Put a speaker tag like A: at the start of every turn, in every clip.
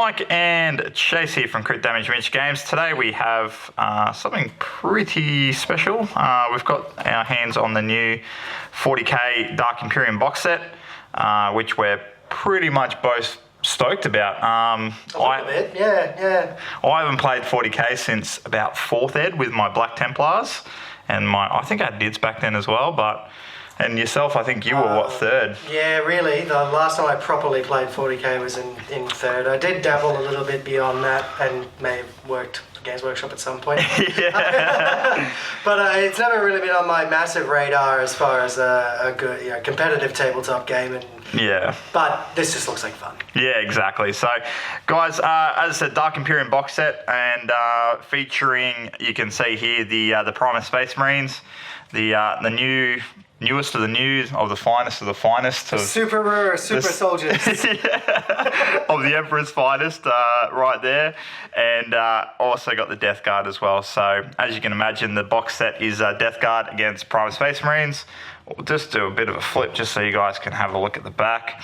A: Mike and Chase here from Crit Damage Miniature Games. Today we have something pretty special. We've got our hands on the new 40k Dark Imperium box set, which we're pretty much both stoked about.
B: A little bit, yeah.
A: I haven't played 40k since about 4th ed with my Black Templars, and I think I had Dids back then as well, but... And yourself, I think you were, what, 3rd?
B: Yeah, really. The last time I properly played 40k was in 3rd. I did dabble a little bit beyond that and may have worked for Games Workshop at some point.
A: Yeah.
B: But it's never really been on my massive radar as far as a good competitive tabletop game.
A: Yeah.
B: But this just looks like fun.
A: Yeah, exactly. So, guys, as I said, Dark Imperium box set, and featuring, you can see here, the Primaris Space Marines, the newest of the new, of the finest of the finest.
B: Super rare, super soldiers.
A: Yeah, of the Emperor's finest, right there. And also got the Death Guard as well. So, as you can imagine, the box set is Death Guard against Primaris Space Marines. We'll just do a bit of a flip just so you guys can have a look at the back.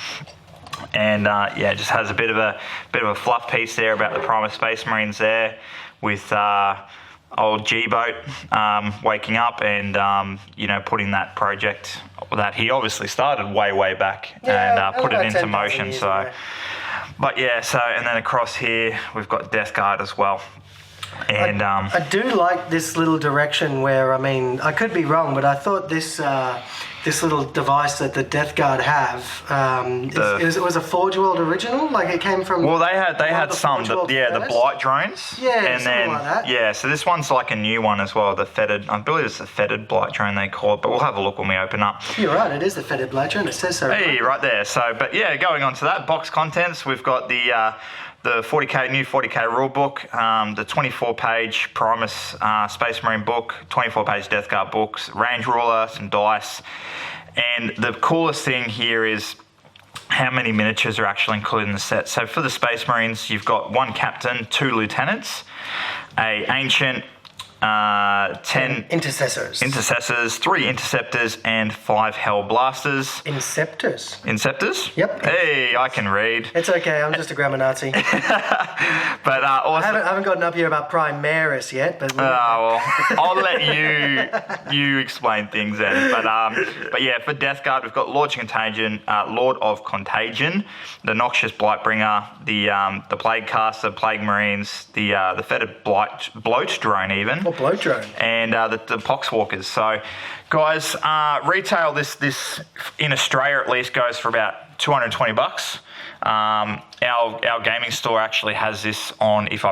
A: And yeah, it just has a bit of a fluff piece there about the Primaris Space Marines there with... old G-Boat waking up and, putting that project that he obviously started way back and put it into motion. So, but yeah, and then across here, we've got Death Guard as well. And
B: I do like this little direction where, I could be wrong, but I thought this little device that the Death Guard have, it was a Forge World original? Like it came from...
A: Well, they had some, the Blight drones.
B: Yeah,
A: and
B: something
A: then,
B: like that.
A: Yeah, so this one's like a new one as well, the Fetid, I believe it's the Fetid Blight drone they call it, but we'll have a look when we open up.
B: You're right, it is the Fetid Blight drone, it says so.
A: Hey, right there. So, but yeah, going on to that, box contents, we've got the new 40k rulebook, the 24-page Primaris Space Marine book, 24-page Death Guard books, range ruler, some dice, and the coolest thing here is how many miniatures are actually included in the set. So for the Space Marines, you've got 1 captain, 2 lieutenants, a ancient, 10
B: intercessors,
A: 3 interceptors, and 5 hell blasters. Inceptors?
B: Yep.
A: Hey, I can read.
B: It's okay, I'm just a grammar Nazi.
A: But also,
B: I haven't gotten up here about Primaris yet, but...
A: well, I'll let you explain things then. But yeah, for Death Guard, we've got Lord of Contagion, the Noxious Blightbringer, the Plague Caster, Plague Marines, the Fetid Bloat Drone even.
B: Bloat drone.
A: And the Poxwalkers. So, guys, retail this in Australia at least goes for about $220. Our gaming store actually has this on if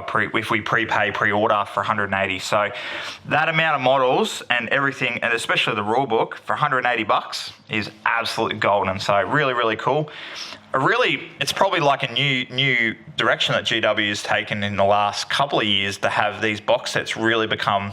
A: we prepay pre-order for $180. So that amount of models and everything, and especially the rule book for $180 is absolutely golden. So really cool. It's probably like a new direction that GW has taken in the last couple of years to have these box sets really become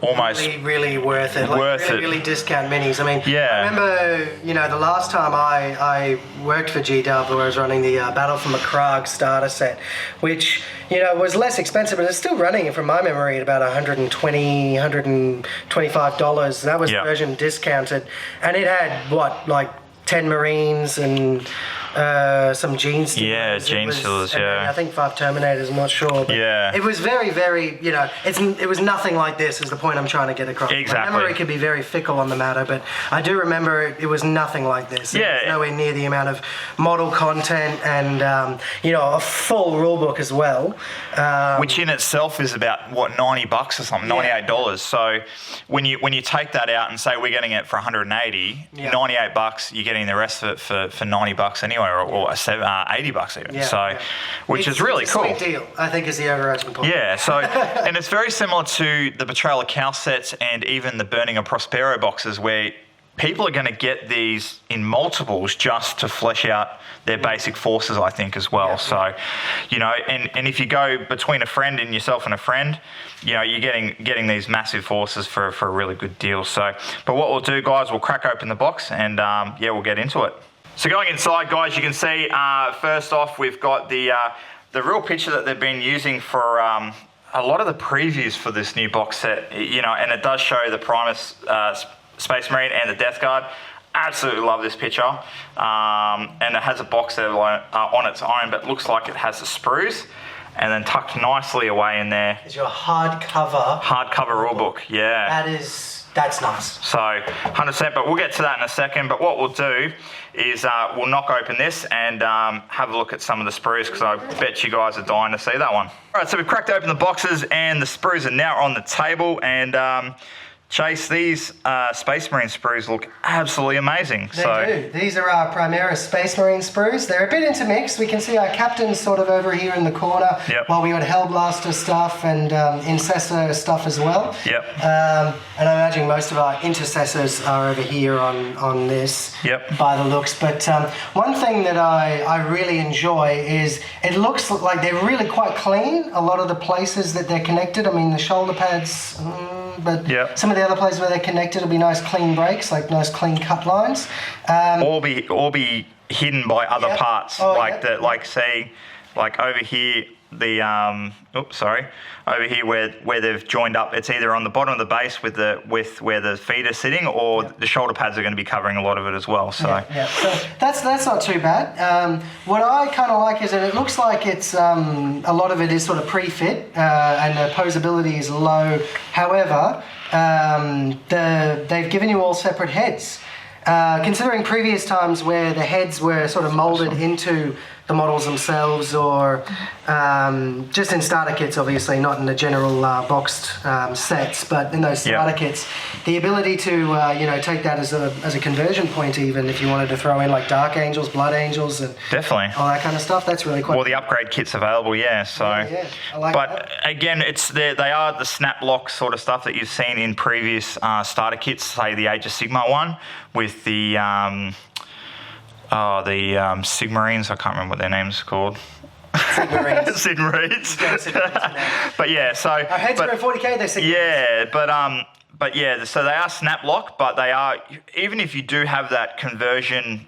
A: almost
B: really worth it. Really discount minis.
A: Yeah.
B: I remember, the last time I worked for GW, I was running the Battle for Macragge starter set, which was less expensive, but it's still running from my memory at about $120, $125. That was version discounted, and it had 10 Marines and some Gene Stealers.
A: Yeah, Gene Stealers,
B: I think 5 Terminators, I'm not sure. But it was very, it was nothing like this is the point I'm trying to get across.
A: Exactly.
B: My memory could be very fickle on the matter, but I do remember it was nothing like this.
A: Yeah.
B: It was nowhere near the amount of model content and, a full rulebook as well.
A: Which in itself is about, $90 or something, $98. So when you take that out and say we're getting it for $180, $98, you're getting the rest of it for $90 anyway. Or $80 even.
B: Yeah,
A: which is really cool.
B: It's a sweet deal, I think, is the overarching point.
A: Yeah, so, and it's very similar to the Betrayal of Cal sets and even the Burning of Prospero boxes where people are going to get these in multiples just to flesh out their basic forces, I think, as well. So, and if you go between a friend and yourself and a friend, you're getting these massive forces for a really good deal. So, but what we'll do, guys, we'll crack open the box and, we'll get into it. So going inside, guys, you can see, first off, we've got the real picture that they've been using for a lot of the previews for this new box set, and it does show the Primaris Space Marine and the Death Guard. absolutely love this picture. And it has a box there on its own, but looks like it has the sprues. And then tucked nicely away in there
B: is your hardcover
A: rulebook. Yeah.
B: That's nice.
A: So 100%, but we'll get to that in a second. But what we'll do is we'll knock open this and have a look at some of the sprues, because I bet you guys are dying to see that one. All right, so we've cracked open the boxes and the sprues are now on the table. And Chase, these Space Marine sprues look absolutely amazing.
B: They do. These are our Primaris Space Marine sprues. They're a bit intermixed. We can see our captain's sort of over here in the corner, while we got Hellblaster stuff and Incessor stuff as well.
A: Yep.
B: And I imagine most of our intercessors are over here on this, by the looks. But one thing that I really enjoy is it looks like they're really quite clean, a lot of the places that they're connected. I mean, the shoulder pads... but some of the other places where they're connected will be nice clean breaks, like nice clean cut lines.
A: Or be hidden by other parts, like say, like over here, over here where they've joined up. It's either on the bottom of the base with where the feet are sitting, or the shoulder pads are going to be covering a lot of it as well. So
B: so that's not too bad. What I kind of like is that it looks like it's a lot of it is sort of pre-fit, and the posability is low. However, they've given you all separate heads. Considering previous times where the heads were sort of molded into the models themselves, or just in starter kits, obviously, not in the general boxed sets, but in those starter kits, the ability to take that as a conversion point, even if you wanted to throw in like Dark Angels, Blood Angels, and
A: definitely
B: all that kind of stuff. That's really quite.
A: Well, the upgrade kit's available, So,
B: I like
A: but
B: that.
A: Again, they are the snap lock sort of stuff that you've seen in previous starter kits, say the Age of Sigmar one with the Sigmarines. I can't remember what their name's called.
B: Sigmarines.
A: Sigmarines. But yeah, so...
B: Our heads are in 40k, they're Sigmarines.
A: Yeah, but yeah, so they are snap lock, but they are... Even if you do have that conversion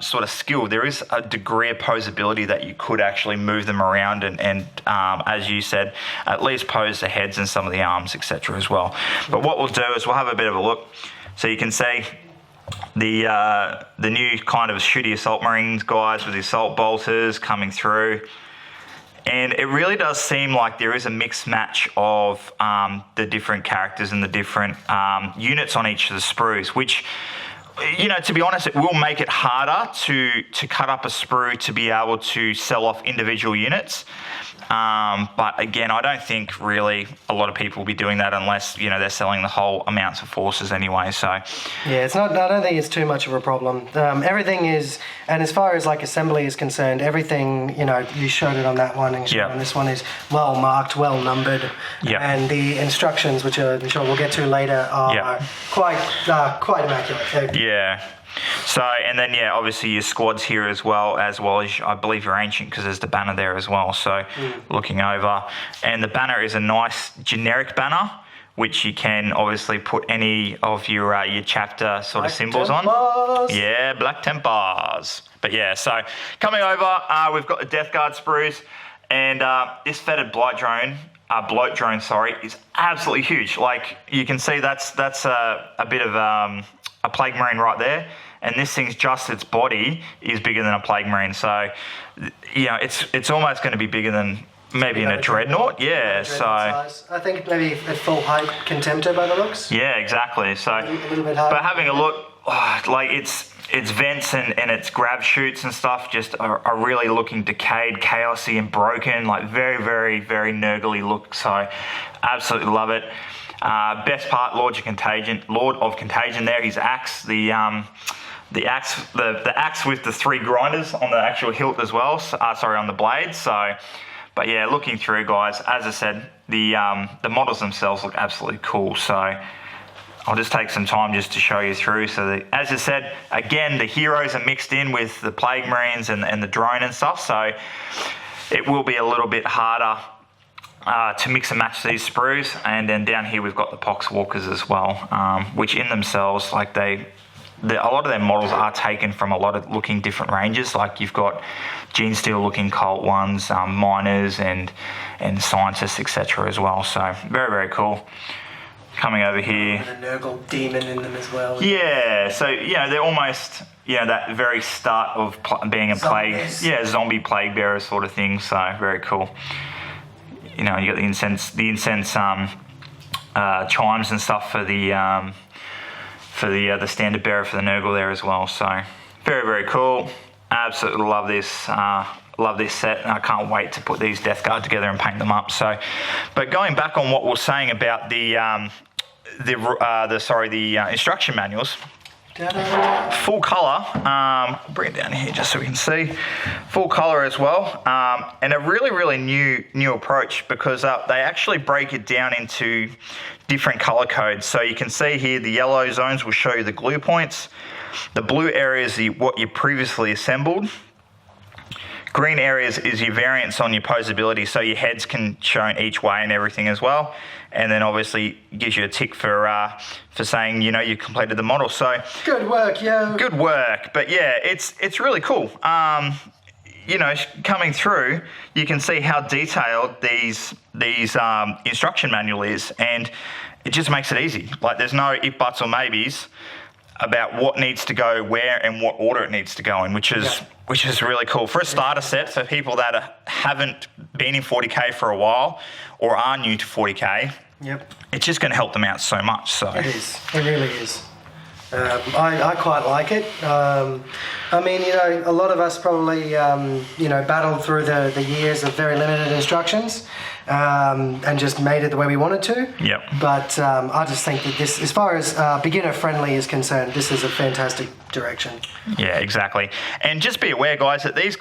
A: sort of skill, there is a degree of posability that you could actually move them around and as you said, at least pose the heads and some of the arms, etc. as well. But what we'll do is we'll have a bit of a look. So you can see... The new kind of shooty assault marines guys with the assault bolters coming through, and it really does seem like there is a mixed match of the different characters and the different units on each of the sprues, which, to be honest, it will make it harder to cut up a sprue to be able to sell off individual units. But again, I don't think really a lot of people will be doing that unless, they're selling the whole amounts of forces anyway. So
B: yeah, it's not. I don't think it's too much of a problem. Everything is, and as far as like assembly is concerned, everything, you showed it on that one, and on this one is well marked, well numbered, and the instructions, which I'm sure we'll get to later, are quite immaculate.
A: Yeah. So, and then, obviously your squads here as well as I believe your ancient, because there's the banner there as well. So looking over, and the banner is a nice generic banner, which you can obviously put any of your chapter sort of symbols on. Yeah, Black Templars. But so coming over, we've got the Death Guard sprues, and this fetid bloat drone, is absolutely huge. Like you can see, that's a bit of a Plague Marine right there. And this thing's just its body is bigger than a Plague Marine. So, it's almost going to be bigger than maybe in a Dreadnought. Yeah, so...
B: Size. I think maybe at full height Contemptor by the looks.
A: Yeah, exactly. So,
B: a little bit higher.
A: But having a look, like its vents and its grab chutes and stuff just are really looking decayed, chaosy and broken. Like very, very, very nurgly look. So, absolutely love it. Best part, Lord of Contagion there, his axe, the axe with the 3 grinders on the actual hilt as well, on the blade. So, but yeah, looking through, guys, as I said, the models themselves look absolutely cool. So I'll just take some time just to show you through. So as I said, again, the heroes are mixed in with the Plague Marines and the drone and stuff, so it will be a little bit harder to mix and match these sprues. And then down here we've got the Pox Walkers as well, which in themselves, like a lot of their models are taken from a lot of looking different ranges. Like you've got Gene Steel looking cult ones, miners and scientists, etc. as well. So very, very cool. coming over here.
B: And a Nurgle demon in them as well.
A: Yeah, so they're almost that very start of being a
B: Zombies.
A: zombie plague bearer sort of thing. So very cool. You got the incense chimes and stuff for the standard bearer for the Nurgle there as well. So very, very cool. Absolutely love this. Love this set, and I can't wait to put these Death Guard together and paint them up. So, but going back on what we were saying about the instruction manuals. Full colour, bring it down here just so we can see. Full colour as well, and a really, really new approach, because they actually break it down into different colour codes. So you can see here the yellow zones will show you the glue points. The blue areas are what you previously assembled. Green areas is your variants on your posability, so your heads can show each way and everything as well. And then obviously gives you a tick for saying you completed the model. So
B: good work, yo.
A: Good work. But yeah, it's really cool. Coming through, you can see how detailed these instruction manual is, and it just makes it easy. Like, there's no if, buts, or maybes about what needs to go where and what order it needs to go in, which is really cool. For a starter set, for people that haven't been in 40K for a while or are new to 40K, it's just going to help them out so much. So
B: it is. It really is. I quite like it. A lot of us probably, battled through the years of very limited instructions and just made it the way we wanted to.
A: Yep.
B: But I just think that this, as far as beginner-friendly is concerned, this is a fantastic direction.
A: Yeah, exactly. And just be aware, guys, that these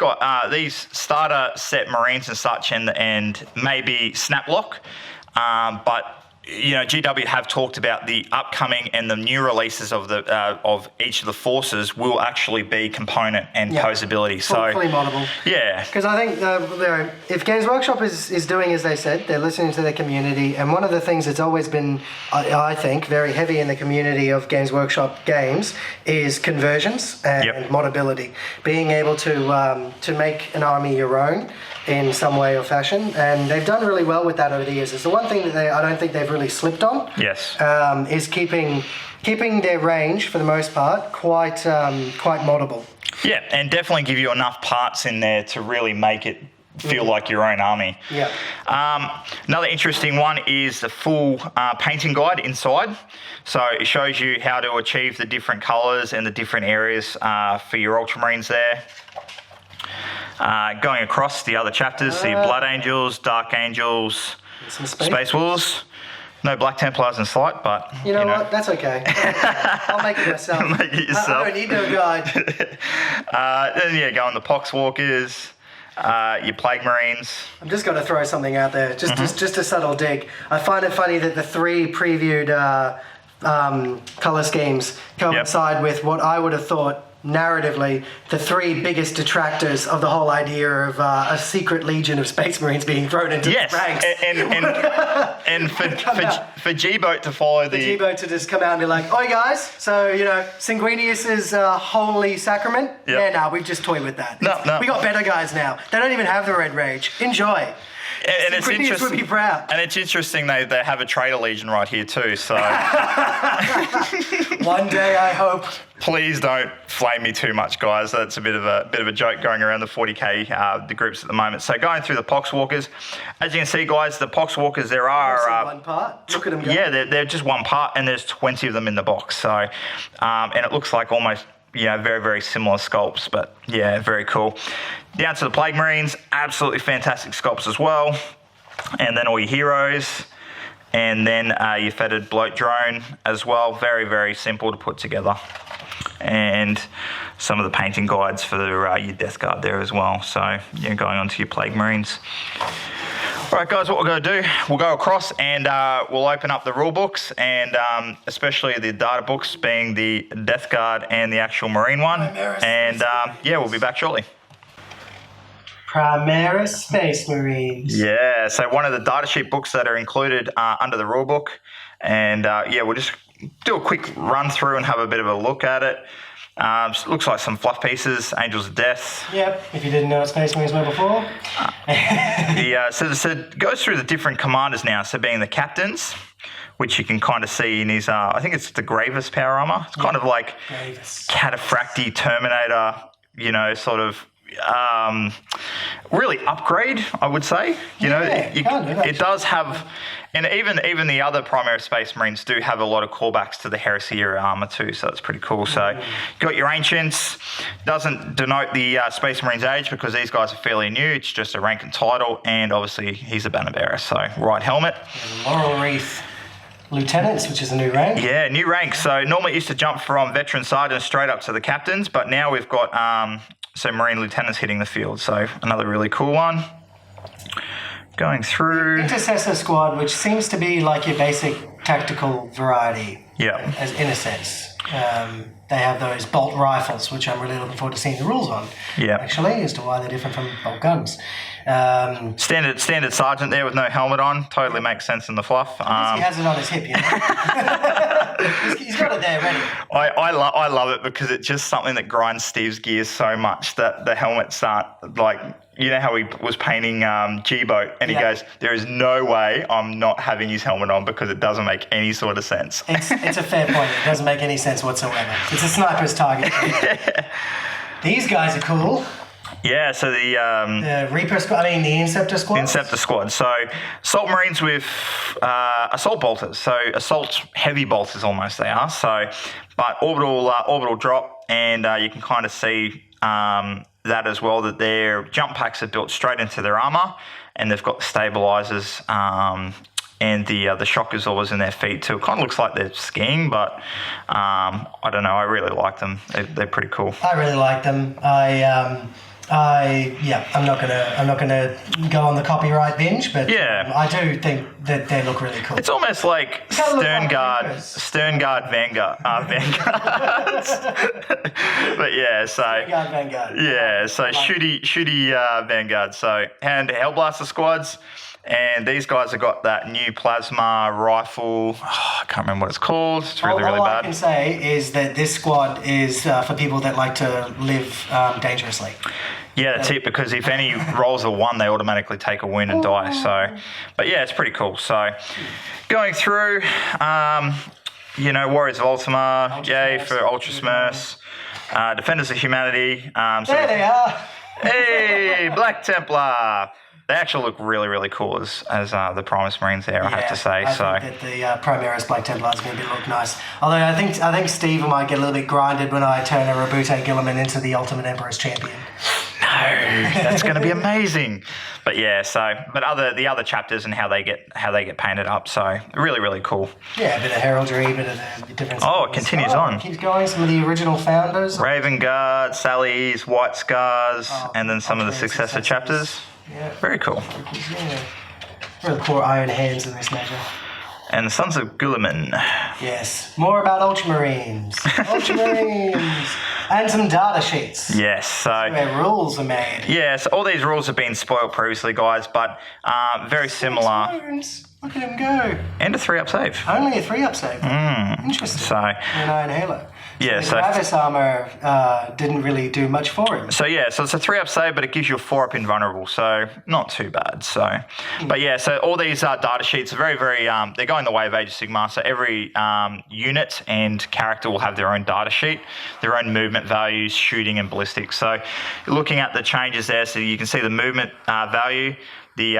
A: starter set Marines and such and maybe Snaplock, but GW have talked about the upcoming and the new releases of each of the forces will actually be component and posability. So
B: fully moddable.
A: Yeah.
B: Because I think if Games Workshop is doing as they said, they're listening to their community, and one of the things that's always been, I think, very heavy in the community of Games Workshop games is conversions and moddability. Being able to make an army your own in some way or fashion, and they've done really well with that over the years. It's the one thing that I don't think they've really slipped on.
A: Yes.
B: Is keeping their range for the most part quite moddable.
A: Yeah, and definitely give you enough parts in there to really make it feel like your own army.
B: Yeah.
A: Another interesting one is the full painting guide inside. So it shows you how to achieve the different colours and the different areas for your Ultramarines there. Going across the other chapters, the Blood Angels, Dark Angels,
B: some
A: Space Wolves. No Black Templars in sight, but
B: you know what? That's okay. I'll make it myself.
A: Make it yourself.
B: I don't need no guide.
A: Then go on the Poxwalkers, your Plague Marines.
B: I'm just going to throw something out there, just a subtle dig. I find it funny that the three previewed colour schemes coincide with what I would have thought narratively the three biggest detractors of the whole idea of a secret legion of Space Marines being thrown into the ranks.
A: and for G-Boat to follow the
B: G-Boat to just come out and be like, "Oi guys, so Sanguinius's holy sacrament?
A: Yep.
B: Yeah, we've just toyed with that.
A: No.
B: We got better guys now. They don't even have the Red Rage. Enjoy."
A: And it's interesting.
B: Would be proud.
A: And it's interesting they have a Traitor Legion right here too. So
B: one day I hope.
A: Please don't flame me too much, guys. That's a bit of a joke going around the 40K the groups at the moment. So going through the Poxwalkers, as you can see, guys, the Poxwalkers there are
B: one part. Look at them go.
A: Yeah, they're just one part, and there's 20 of them in the box. So and it looks like almost very, very similar sculpts, but yeah, very cool. Down to the Plague Marines, absolutely fantastic sculpts as well. And then all your heroes, and then your fetid bloat drone as well. Very, very simple to put together. And some of the painting guides for your Death Guard there as well. So going on to your Plague Marines. All right, guys, what we're going to do, we'll go across and we'll open up the rule books, and especially the data books, being the Death Guard and the actual Marine one.
B: Primaris
A: and we'll be back shortly.
B: Primaris Space Marines.
A: Yeah, so one of the data sheet books that are included under the rule book. And we'll just do a quick run through and have a bit of a look at it. Looks like some fluff pieces, Angels of Death.
B: Yep, if you didn't know what Space Marines were before.
A: So it goes through the different commanders now, so being the captains, which you can kind of see in his, I think it's the Gravis power armor. It's kind of like cataphracty Terminator, sort of really upgrade, I would say. It does have, and even the other Primaris Space Marines do have a lot of callbacks to the Heresy era armor too, so it's pretty cool. So you got your Ancients, doesn't denote the Space Marines age because these guys are fairly new, it's just a rank and title, and obviously he's a banner bearer, so right helmet.
B: Laurel Wreath Lieutenants, which is a new rank.
A: Yeah, new rank. So normally it used to jump from veteran sergeant straight up to the captains, but now we've got Marine Lieutenants hitting the field, so another really cool one. Going through...
B: Intercessor Squad, which seems to be like your basic tactical variety.
A: Yeah.
B: As in a sense. They have those bolt rifles, which I'm really looking forward to seeing the rules on. Yeah. Actually, as to why they're different from bolt guns.
A: Standard sergeant there with no helmet on. Totally makes sense in the fluff.
B: He has it on his hip, he's got it there ready.
A: I love it because it's just something that grinds Steve's gears so much that the helmets aren't like... You know how he was painting G-Boat and he goes, there is no way I'm not having his helmet on because it doesn't make any sort of sense.
B: It's a fair point. It doesn't make any sense whatsoever. It's a sniper's target. These guys are cool.
A: Yeah, so the
B: Reaper Squad, the Inceptor Squad?
A: Inceptor Squad. So Assault Marines with Assault Bolters. So Assault Heavy Bolters almost they are. So, but orbital drop, and you can kind of see... that as well, that their jump packs are built straight into their armor, and they've got the stabilizers and the shock absorbers in their feet too. It kind of looks like they're skiing, but I don't know. I really like them. They're pretty cool.
B: I really like them. I'm not gonna go on the copyright binge, but I do think that they look really cool.
A: It's almost like Stern Guard Vanguard. But yeah, so
B: Vanguard.
A: Yeah, so shooty Vanguard. So and Hellblaster squads. And these guys have got that new plasma rifle. I can't remember what it's called. It's really bad.
B: All I can say is that this squad is for people that like to live dangerously.
A: Yeah, that's it, because if any rolls a 1, they automatically take a wound and die. So, but yeah, it's pretty cool. So, going through, Warriors of Ultima, yay for Ultra Smurfs, Defenders of Humanity.
B: There they are.
A: Hey, Black Templar. They actually look really, really cool as the Primaris Marines there, I have to say.
B: I think that the Primaris Black Templar is going to look nice. Although I think Steve might get a little bit grinded when I turn a Rabute Gilliman into the Ultimate Emperor's Champion.
A: No, that's going to be amazing. But yeah, the other chapters and how they get painted up. So really, really cool.
B: Yeah, a bit of heraldry, a bit of the different.
A: Oh, it continues on.
B: It keeps going. Some of the original founders.
A: Raven Guard, Sally's, White Scars, and then some of the successor chapters.
B: Yeah.
A: Very cool.
B: Yeah. Really cool Iron Hands in this measure.
A: And the Sons of Guilliman.
B: Yes. More about Ultramarines. Ultramarines. And some data sheets.
A: Yes. So
B: where rules are made.
A: Yeah, so all these rules have been spoiled previously, guys, but very similar.
B: Look at him go.
A: And a 3-up save.
B: Only a 3-up save. Interesting.
A: So,
B: an Iron Halo.
A: Yeah,
B: so Gravis armor didn't really do much for him.
A: So yeah, so it's a 3-up save, but it gives you a 4-up invulnerable, so not too bad. So, but yeah, so all these data sheets are very, very. They're going the way of Age of Sigmar. So every unit and character will have their own data sheet, their own movement values, shooting and ballistics. So you're looking at the changes there, so you can see the movement value, the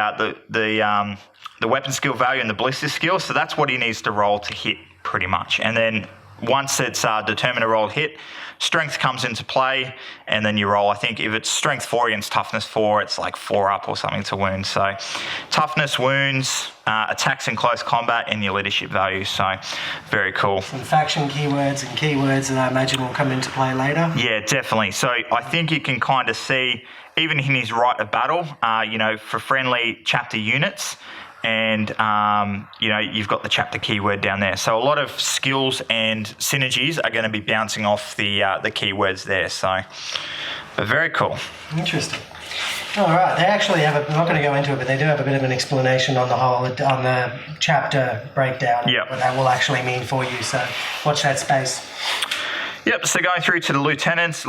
A: weapon skill value, and the ballistic skill. So that's what he needs to roll to hit, pretty much, and then. Once it's determined to roll hit, strength comes into play, and then you roll. I think if it's strength 4 against toughness 4, it's like 4-up or something to wound. So toughness, wounds, attacks in close combat, and your leadership value. So very cool.
B: Some faction keywords and keywords that I imagine will come into play later.
A: Yeah, definitely. So I think you can kind of see, even in his rite of battle, for friendly chapter units, and, you've got the chapter keyword down there. So a lot of skills and synergies are going to be bouncing off the keywords there. So, but very cool.
B: Interesting. All right. They actually have I'm not going to go into it, but they do have a bit of an explanation on the chapter breakdown.
A: Yep.
B: What that will actually mean for you. So watch that space.
A: Yep. So going through to the lieutenants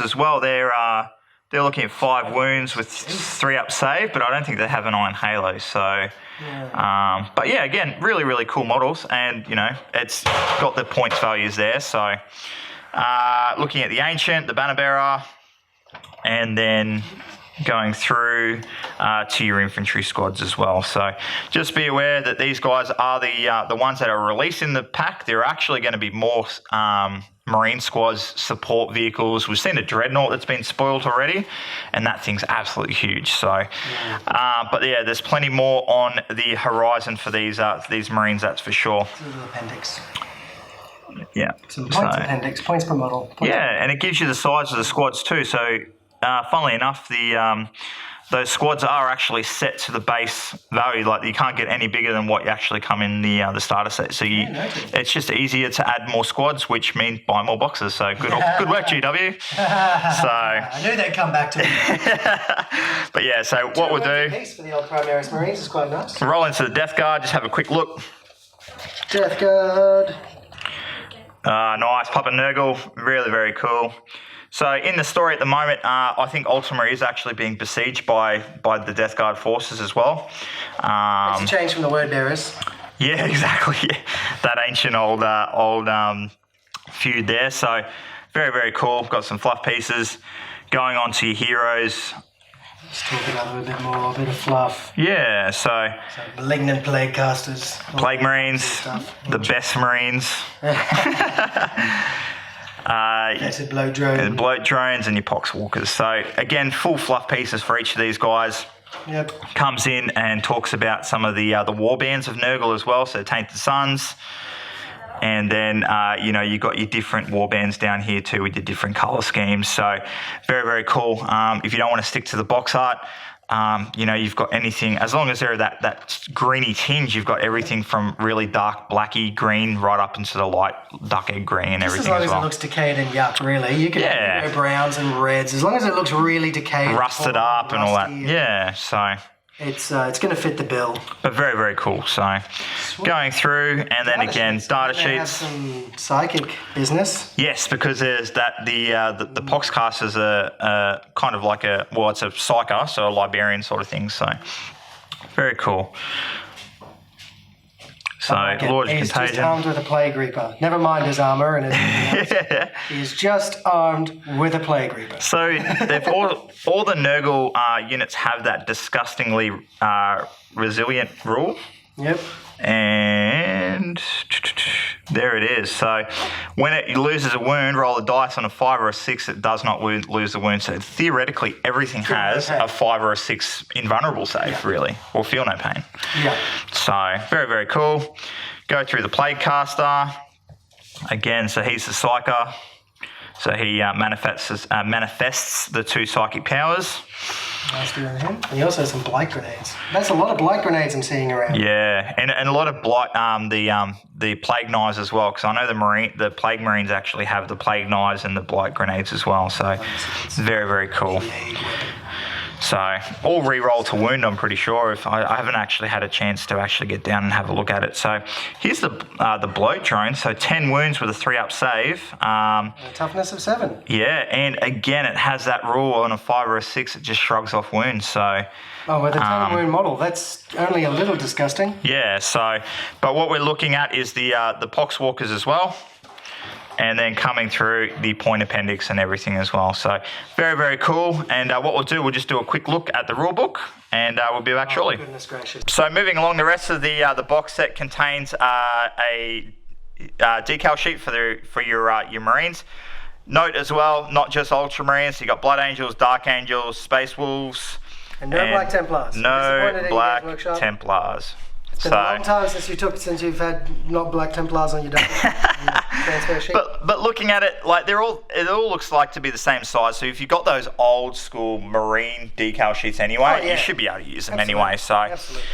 A: as well. They're looking at 5 wounds with 3 up save, but I don't think they have an iron halo. So, but yeah, again, really, really cool models, and it's got the points values there. So, looking at the ancient, the banner bearer, and then going through to your infantry squads as well. So just be aware that these guys are the ones that are released in the pack. There are actually going to be more Marine squads, support vehicles. We've seen a Dreadnought that's been spoiled already, and that thing's absolutely huge. So, but yeah, there's plenty more on the horizon for these Marines, that's for sure.
B: It's a little appendix.
A: Yeah.
B: Some points appendix, points per model.
A: And it gives you the size of the squads too. So, funnily enough, those squads are actually set to the base value. Like, you can't get any bigger than what you actually come in the starter set. So it's just easier to add more squads, which means buy more boxes. So good work, GW. So
B: I knew they'd come back to me.
A: But yeah, so what we'll do.
B: Piece for the old Primaris Marines is quite nice.
A: Roll into the Death Guard. Just have a quick look.
B: Death Guard.
A: Nice. Papa Nurgle. Really, very cool. So in the story at the moment, I think Ultima is actually being besieged by the Death Guard forces as well.
B: It's a change from the word bearers.
A: Yeah, exactly. Yeah. That ancient old feud there. So very, very cool. Got some fluff pieces. Going on to your heroes.
B: Let's talk about it a bit more, a bit of fluff.
A: Yeah, so
B: malignant plague casters.
A: Plague Marines, the best Marines.
B: Bloat drones.
A: Bloat drones and your pox walkers. So again, full fluff pieces for each of these guys.
B: Yep.
A: Comes in and talks about some of the war bands of Nurgle as well. So Tainted Sons. And then, you've got your different war bands down here too with your different colour schemes. So very, very cool. If you don't want to stick to the box art, you've got anything, as long as they're that greeny tinge, you've got everything from really dark blacky green right up into the light duck egg green and everything as well.
B: As long as it looks decayed and yuck, really. You can have browns and reds, as long as it looks really decayed.
A: Rusted up and all that. Yeah, so...
B: It's going to fit the bill.
A: But very, very cool. So going through, and then again, data sheets.
B: Have some psychic business.
A: Yes, because there's that the Poxcast is a kind of like it's a psyker, so a Liberian sort of thing. So very cool. So Lord of
B: He's
A: Contagion.
B: just armed with a Plague Reaper. Never mind his armor and his He's just armed with a Plague Reaper.
A: So they've all the Nurgle units have that disgustingly resilient rule.
B: Yep.
A: And there it is. So when it loses a wound, roll a dice on a 5 or a 6. It does not lose the wound. So theoretically, everything has a 5 or a 6 invulnerable save, really, or feel no pain.
B: Yeah.
A: So very, very cool. Go through the Plague Caster. Again, so he's the Psyker. So he manifests the 2 psychic powers.
B: Nice doing him. And he also has some blight grenades. That's a lot of blight grenades I'm seeing around.
A: Yeah, and a lot of blight. The plague knives as well, because I know the plague marines actually have the plague knives and the blight grenades as well. So it's very, very cool. So all re-roll to wound, I'm pretty sure. If I haven't actually had a chance to actually get down and have a look at it. So here's the bloat drone. So 10 wounds with a 3-up save.
B: A toughness of 7.
A: Yeah, and again, it has that rule on a 5 or a 6. It just shrugs off wounds. So.
B: With a 10 wound model, that's only a little disgusting.
A: Yeah. So, but what we're looking at is the pox walkers as well. And then coming through the point appendix and everything as well. So very, very cool. And what we'll do, we'll just do a quick look at the rule book, and we'll be back shortly.
B: Goodness gracious.
A: So moving along, the rest of the box set contains a decal sheet for your Marines. Note as well, not just Ultramarines. You got Blood Angels, Dark Angels, Space Wolves,
B: and no Black Templars.
A: No Black Templars.
B: It's been a long time since you've had not Black Templars on your transfer sheet.
A: But looking at it, like it all looks like to be the same size. So if you've got those old school Marine decal sheets anyway, you should be able to use them anyway. So
B: absolutely.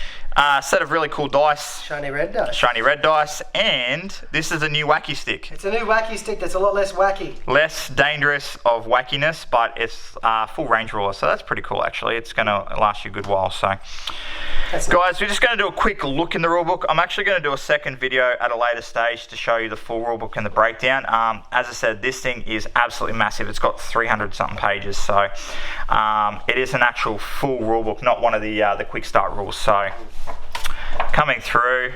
A: Set of really cool dice.
B: Shiny red dice.
A: Shiny red dice. And this is a new wacky stick.
B: It's a new wacky stick that's a lot less wacky. Less
A: dangerous of wackiness, but it's full range ruler. So that's pretty cool actually. It's going to last you a good while. So Guys, we're just going to do a quick look in the rulebook. I'm actually going to do a second video at a later stage to show you the full rulebook and the breakdown. As I said, this thing is absolutely massive. It's got 300 something pages, so it is an actual full rulebook, not one of the quick start rules. So coming through.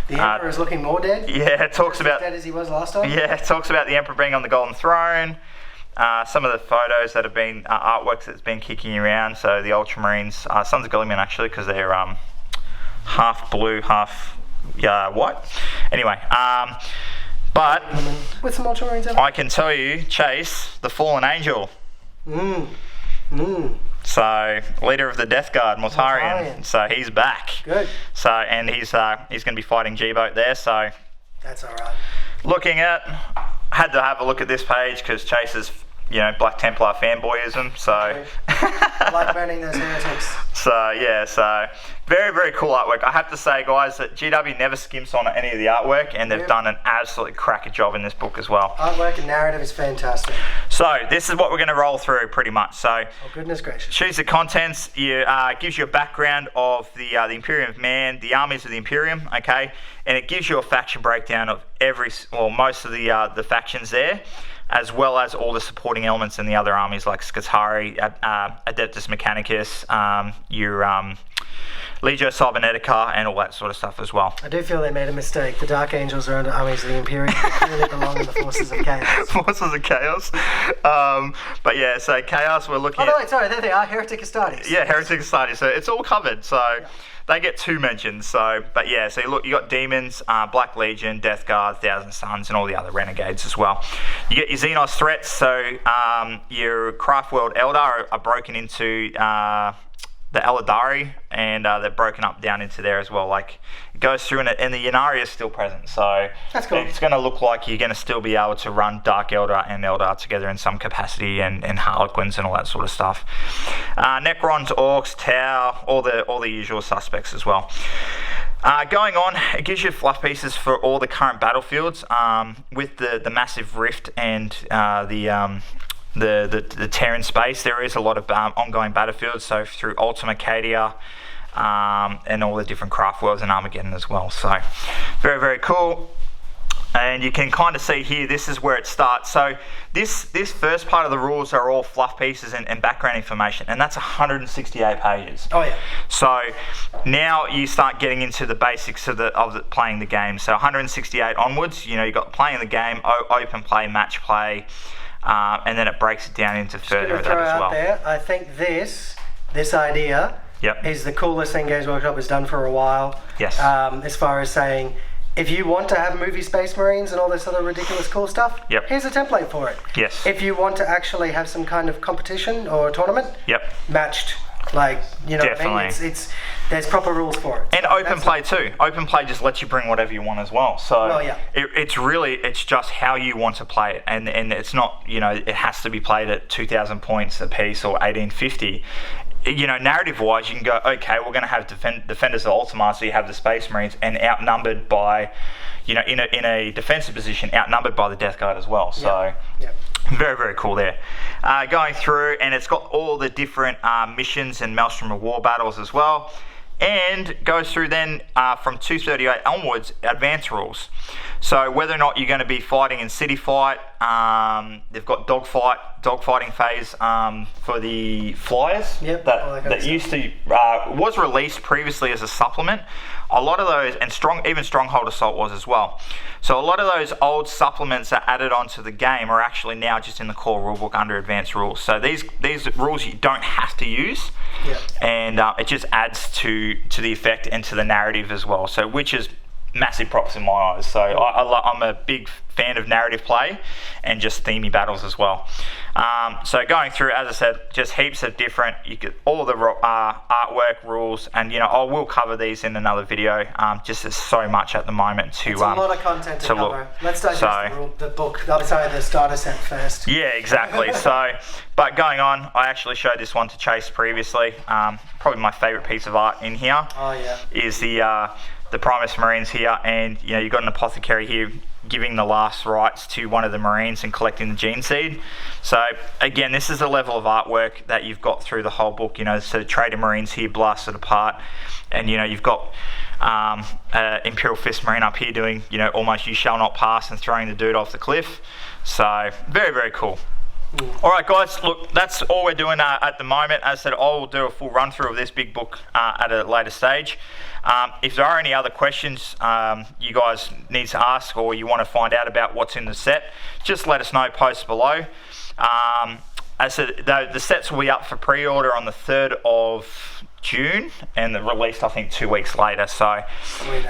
B: The Emperor is looking more dead.
A: Yeah, it talks about
B: as dead as he was last time.
A: Yeah, it talks about the Emperor being on the Golden Throne. Some of the photos that have been artworks that's been kicking around. So the Ultramarines, Sons of Gilliman actually, because they're half blue, half white. Anyway, but
B: with some Ultramarines.
A: I can tell you, Chase, the Fallen Angel. So leader of the Death Guard, Mortarion. So he's back.
B: Good.
A: So and he's going to be fighting G-Boat there. So
B: that's all right.
A: Looking at, had to have a look at this page because Chase is, Black Templar fanboyism. So
B: I like burning those heretics.
A: So yeah, so very, very cool artwork. I have to say, guys, that GW never skimps on any of the artwork, and they've done an absolutely cracker job in this book as well.
B: Artwork and narrative is fantastic.
A: So this is what we're going to roll through pretty much. So
B: goodness gracious.
A: Choose the contents. Gives you a background of the Imperium of Man, the armies of the Imperium, okay, and it gives you a faction breakdown of most of the factions there, as well as all the supporting elements in the other armies like Scutari, Adeptus Mechanicus, your Legio Cybernetica, and all that sort of stuff as well.
B: I do feel they made a mistake. The Dark Angels are under armies of the Imperium. They clearly belong in the Forces of Chaos.
A: Forces of Chaos. But yeah, so Chaos, we're looking
B: at... sorry, there they are, Heretic Astartes.
A: Yeah, Heretic Astartes. So it's all covered. So they get 2 mentions. So, but yeah, so look, you got Demons, Black Legion, Death Guard, Thousand Suns, and all the other renegades as well. You get your Xenos threats. So your Craft World Eldar are broken into the Eladari, and they're broken up down into there as well. Like it goes through, and the Yennari is still present. So
B: that's cool.
A: It's going to look like you're going to still be able to run Dark Eldar and Eldar together in some capacity, and Harlequins and all that sort of stuff. Necrons, Orcs, Tau, all the usual suspects as well. Going on, it gives you fluff pieces for all the current battlefields with the massive rift and the Terran space. There is a lot of ongoing battlefields, so through Ultima Cadia and all the different craft worlds and Armageddon as well. So very, very cool. And you can kind of see here, this is where it starts. So this first part of the rules are all fluff pieces and background information, and that's 168 pages.
B: Oh yeah.
A: So now you start getting into the basics of playing the game. So 168 onwards, you've got playing the game, open play, match play, and then it breaks it down into further of that as well.
B: There, I think this idea is the coolest thing Games Workshop has done for a while.
A: Yes.
B: As far as saying, if you want to have movie Space Marines and all this other ridiculous cool stuff, here's a template for it.
A: Yes.
B: If you want to actually have some kind of competition or tournament, matched, definitely. What I mean? It's there's proper rules for it.
A: And open play too. Open play just lets you bring whatever you want as well. So it's just how you want to play it, and it's not it has to be played at 2,000 points a piece or 1850. Narrative wise, you can go, okay, we're going to have defenders of Ultima, so you have the Space Marines, and outnumbered by, in a defensive position, outnumbered by the Death Guard as well. So very, very cool there. Going through, and it's got all the different missions and Maelstrom of War battles as well. And goes through then from 238 onwards, advanced rules. So whether or not you're going to be fighting in city fight, they've got dogfighting phase for the flyers that used to was released previously as a supplement. A lot of those, and even Stronghold Assault was as well. So a lot of those old supplements that added onto the game are actually now just in the core rulebook under advanced rules. So these rules you don't have to use, and it just adds to the effect and to the narrative as well. So which is massive props in my eyes. So I'm a big fan of narrative play and just themey battles as well. So going through, as I said, just heaps of different, you get all the artwork rules, and I will cover these in another video. Just there's so much at the moment to
B: it's a lot of content to cover.
A: Look.
B: Let's digest the book. The starter set first.
A: Yeah, exactly. So, but going on, I actually showed this one to Chase previously. Probably my favorite piece of art in here.
B: Oh yeah.
A: Is the the Primaris Marines here, and you know, you've got an apothecary here giving the last rites to one of the Marines and collecting the gene seed. So again, this is the level of artwork that you've got through the whole book. You know, so the Trader Marines here blasted apart, and you know, you've got Imperial Fist Marine up here doing, you know, almost you shall not pass and throwing the dude off the cliff. So very, very cool. All right, guys, look, that's all we're doing at the moment. As I said, I will do a full run through of this big book at a later stage. If there are any other questions you guys need to ask, or you want to find out about what's in the set, just let us know, post below. As I said, the sets will be up for pre-order on the 3rd of June, and they're released I think 2 weeks later, so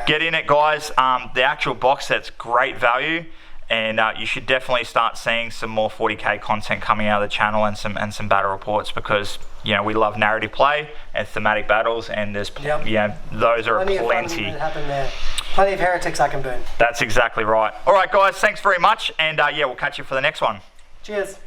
A: get in it, guys. The actual box set's great value, and you should definitely start seeing some more 40k content coming out of the channel, and some battle reports, because you know, we love narrative play and thematic battles, and there's those are plenty.
B: Happen there. Plenty of heretics I can burn.
A: That's exactly right. All right, guys, thanks very much, and yeah, we'll catch you for the next one.
B: Cheers.